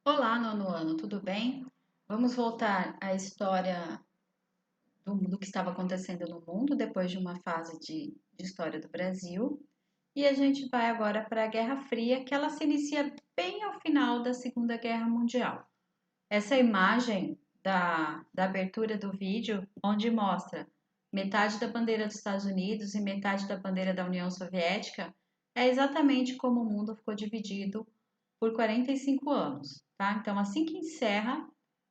Olá, nono ano, tudo bem? Vamos voltar à história do que estava acontecendo no mundo depois de uma fase de história do Brasil. E a gente vai agora para a Guerra Fria, que ela se inicia bem ao final da Segunda Guerra Mundial. Essa imagem da abertura do vídeo, onde mostra metade da bandeira dos Estados Unidos e metade da bandeira da União Soviética, é exatamente como o mundo ficou dividido por 45 anos, tá? Então, assim que encerra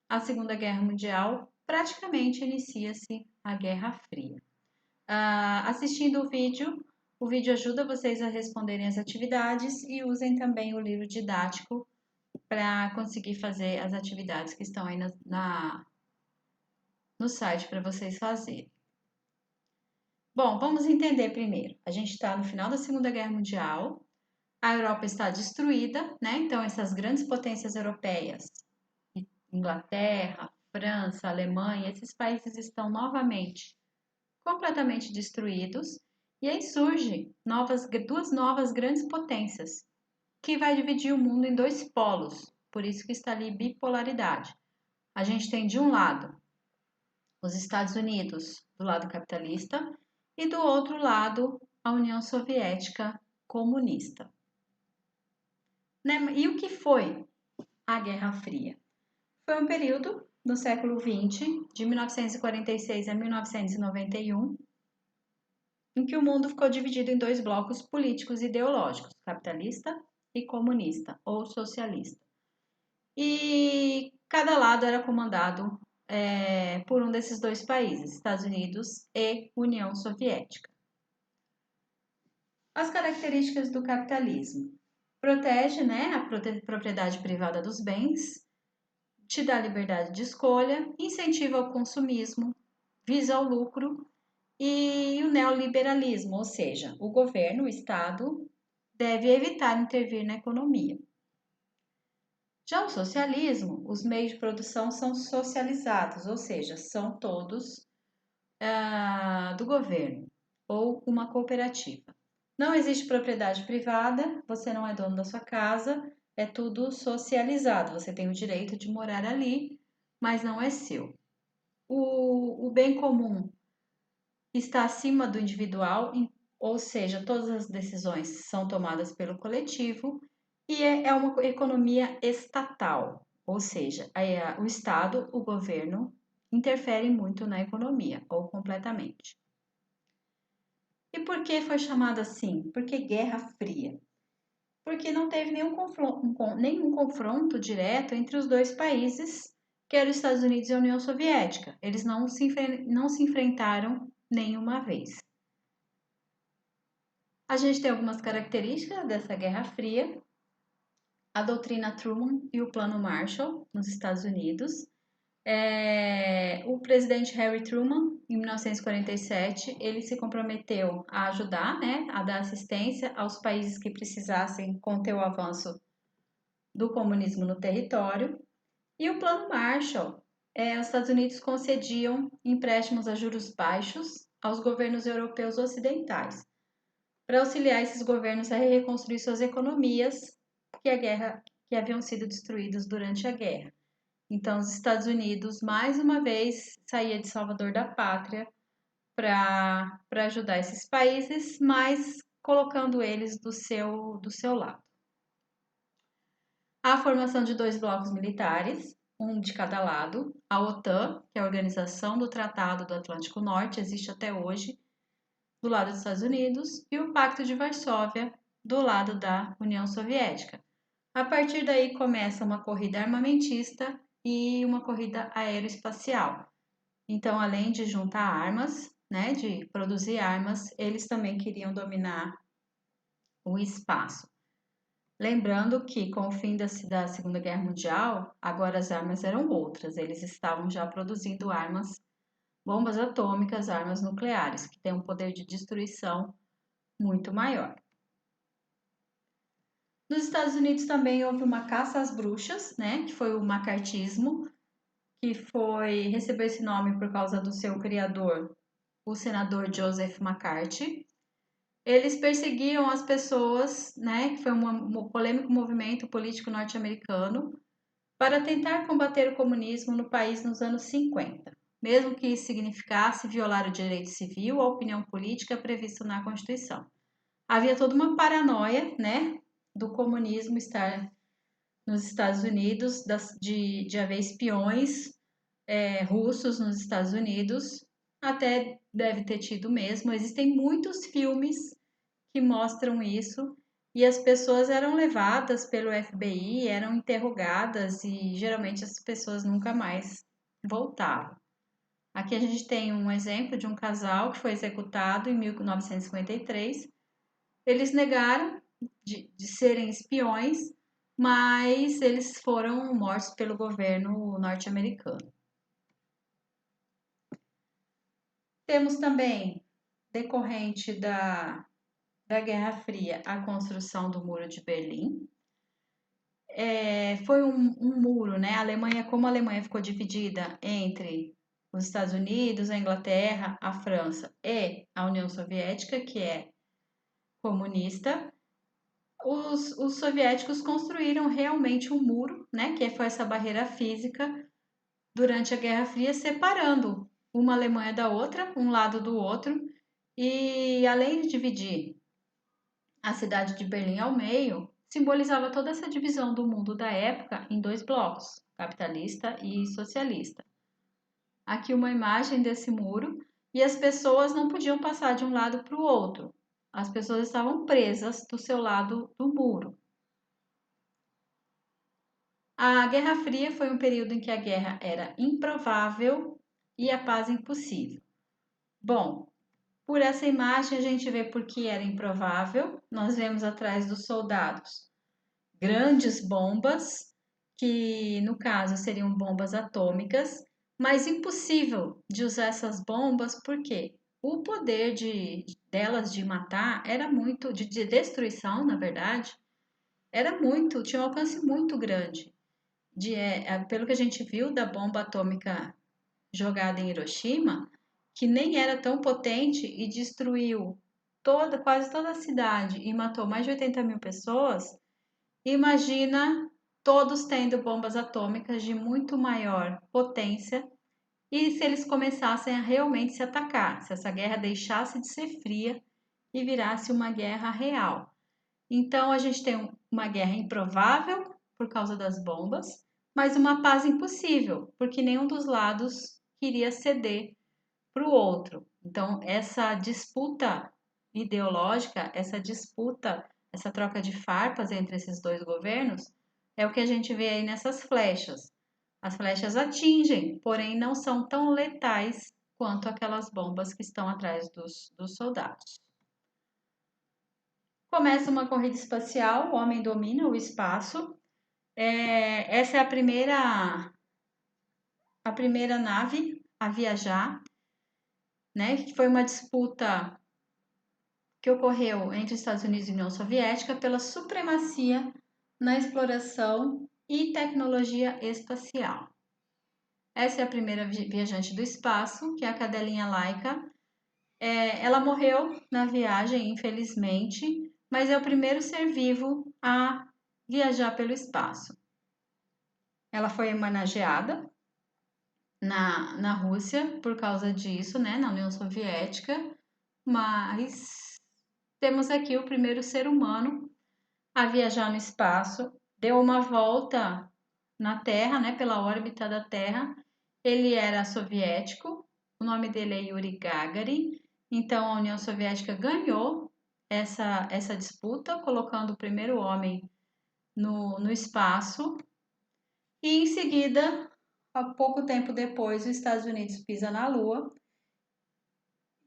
a Segunda Guerra Mundial, praticamente inicia-se a Guerra Fria. Assistindo o vídeo ajuda vocês a responderem as atividades e usem também o livro didático para conseguir fazer as atividades que estão aí no site para vocês fazerem. Bom, vamos entender primeiro. A gente está no final da Segunda Guerra Mundial, a Europa está destruída, né? Então, essas grandes potências europeias, Inglaterra, França, Alemanha, esses países estão novamente completamente destruídos. E aí surgem duas novas grandes potências, que vai dividir o mundo em dois polos. Por isso que está ali bipolaridade. A gente tem de um lado os Estados Unidos, do lado capitalista, e do outro lado a União Soviética comunista. Né? E o que foi a Guerra Fria? Foi um período no século XX, de 1946 a 1991, em que o mundo ficou dividido em dois blocos políticos e ideológicos, capitalista e comunista, ou socialista. E cada lado era comandado por um desses dois países, Estados Unidos e União Soviética. As características do capitalismo. Protege, né, a propriedade privada dos bens, te dá liberdade de escolha, incentiva o consumismo, visa o lucro e o neoliberalismo, ou seja, o governo, o Estado, deve evitar intervir na economia. Já o socialismo, os meios de produção são socializados, ou seja, são todos do governo ou uma cooperativa. Não existe propriedade privada, você não é dono da sua casa, é tudo socializado. Você tem o direito de morar ali, mas não é seu. O bem comum está acima do individual, ou seja, todas as decisões são tomadas pelo coletivo, e é uma economia estatal, ou seja, o Estado, o governo, interfere muito na economia, ou completamente. E por que foi chamado assim? Porque Guerra Fria. Porque não teve nenhum confronto direto entre os dois países, que eram os Estados Unidos e a União Soviética. Eles não se enfrentaram nenhuma vez. A gente tem algumas características dessa Guerra Fria. A doutrina Truman e o Plano Marshall nos Estados Unidos. O presidente Harry Truman, em 1947, ele se comprometeu a ajudar, né, a dar assistência aos países que precisassem conter o avanço do comunismo no território. E o Plano Marshall, os Estados Unidos concediam empréstimos a juros baixos aos governos europeus ocidentais, para auxiliar esses governos a reconstruir suas economias que haviam sido destruídas durante a guerra. Então, os Estados Unidos, mais uma vez, saía de salvador da pátria para ajudar esses países, mas colocando eles do seu lado. A formação de dois blocos militares, um de cada lado. A OTAN, que é a Organização do Tratado do Atlântico Norte, existe até hoje, do lado dos Estados Unidos, e o Pacto de Varsóvia, do lado da União Soviética. A partir daí começa uma corrida armamentista e uma corrida aeroespacial. Então, além de juntar armas, né, de produzir armas, eles também queriam dominar o espaço. Lembrando que, com o fim da Segunda Guerra Mundial, agora as armas eram outras. Eles estavam já produzindo armas, bombas atômicas, armas nucleares, que têm um poder de destruição muito maior. Nos Estados Unidos também houve uma caça às bruxas, né, que foi o macartismo, que recebeu esse nome por causa do seu criador, o senador Joseph McCarthy. Eles perseguiam as pessoas, né, que foi um polêmico movimento político norte-americano, para tentar combater o comunismo no país nos anos 50, mesmo que isso significasse violar o direito civil ou a opinião política prevista na Constituição. Havia toda uma paranoia, né, do comunismo estar nos Estados Unidos, de haver espiões russos nos Estados Unidos, até deve ter tido mesmo. Existem muitos filmes que mostram isso e as pessoas eram levadas pelo FBI, eram interrogadas e geralmente as pessoas nunca mais voltavam. Aqui a gente tem um exemplo de um casal que foi executado em 1953. Eles negaram de serem espiões, mas eles foram mortos pelo governo norte-americano. Temos também, decorrente da Guerra Fria, a construção do Muro de Berlim. Foi um muro, né? Como a Alemanha ficou dividida entre os Estados Unidos, a Inglaterra, a França e a União Soviética, que é comunista, os soviéticos construíram realmente um muro, né? Que foi essa barreira física durante a Guerra Fria, separando uma Alemanha da outra, um lado do outro, e além de dividir a cidade de Berlim ao meio, simbolizava toda essa divisão do mundo da época em dois blocos, capitalista e socialista. Aqui uma imagem desse muro e as pessoas não podiam passar de um lado para o outro. As pessoas estavam presas do seu lado do muro. A Guerra Fria foi um período em que a guerra era improvável e a paz impossível. Bom, por essa imagem a gente vê por que era improvável. Nós vemos atrás dos soldados grandes bombas, que no caso seriam bombas atômicas, mas impossível de usar essas bombas porque o poder delas de matar era muito, de destruição, na verdade, era muito, tinha um alcance muito grande. Pelo que a gente viu da bomba atômica jogada em Hiroshima, que nem era tão potente e destruiu quase toda a cidade e matou mais de 80 mil pessoas. Imagina todos tendo bombas atômicas de muito maior potência e se eles começassem a realmente se atacar, se essa guerra deixasse de ser fria e virasse uma guerra real. Então a gente tem uma guerra improvável por causa das bombas, mas uma paz impossível, porque nenhum dos lados queria ceder para o outro. Então essa disputa ideológica, essa troca de farpas entre esses dois governos, é o que a gente vê aí nessas flechas. As flechas atingem, porém não são tão letais quanto aquelas bombas que estão atrás dos soldados. Começa uma corrida espacial, o homem domina o espaço. Essa é a primeira nave a viajar, né? Que foi uma disputa que ocorreu entre Estados Unidos e União Soviética pela supremacia na exploração e tecnologia espacial. Essa é a primeira viajante do espaço, que é a cadelinha Laika. Ela morreu na viagem, infelizmente, mas é o primeiro ser vivo a viajar pelo espaço. Ela foi homenageada na Rússia por causa disso, né, na União Soviética, mas temos aqui o primeiro ser humano a viajar no espaço, deu uma volta na Terra, né, pela órbita da Terra. Ele era soviético, o nome dele é Yuri Gagarin. Então a União Soviética ganhou essa disputa, colocando o primeiro homem no espaço. E em seguida, há pouco tempo depois, os Estados Unidos pisa na Lua.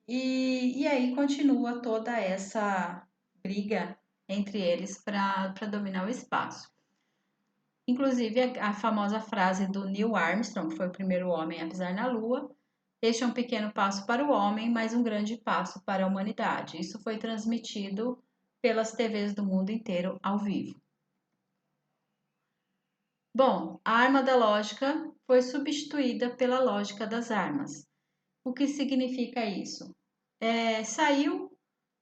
E aí continua toda essa briga entre eles para dominar o espaço. Inclusive a famosa frase do Neil Armstrong, que foi o primeiro homem a pisar na Lua: "Este é um pequeno passo para o homem, mas um grande passo para a humanidade." Isso foi transmitido pelas TVs do mundo inteiro ao vivo. Bom, a arma da lógica foi substituída pela lógica das armas. O que significa isso? Saiu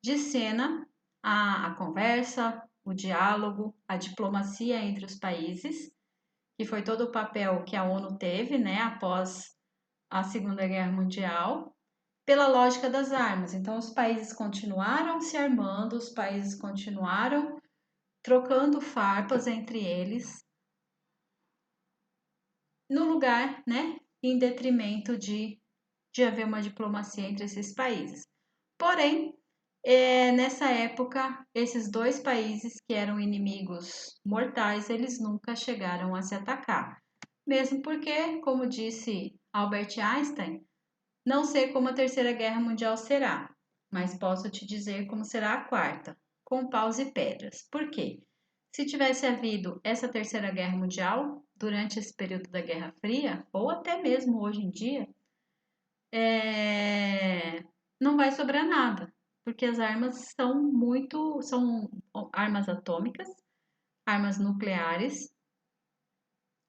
de cena a conversa, o diálogo, a diplomacia entre os países, que foi todo o papel que a ONU teve, né, após a Segunda Guerra Mundial, pela lógica das armas. Então, os países continuaram se armando, os países continuaram trocando farpas entre eles, no lugar, né, em detrimento de haver uma diplomacia entre esses países. Porém, nessa época, esses dois países que eram inimigos mortais, eles nunca chegaram a se atacar. Mesmo porque, como disse Albert Einstein, não sei como a Terceira Guerra Mundial será, mas posso te dizer como será a quarta, com paus e pedras. Por quê? Se tivesse havido essa Terceira Guerra Mundial durante esse período da Guerra Fria, ou até mesmo hoje em dia, não vai sobrar nada, porque as armas são armas atômicas, armas nucleares,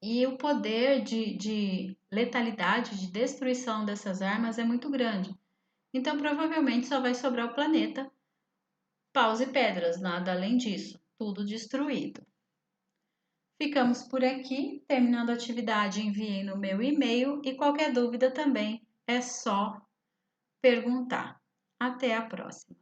e o poder de letalidade, de destruição dessas armas é muito grande. Então, provavelmente só vai sobrar o planeta, paus e pedras, nada além disso, tudo destruído. Ficamos por aqui, terminando a atividade, enviei no meu e-mail e qualquer dúvida também é só perguntar. Até a próxima!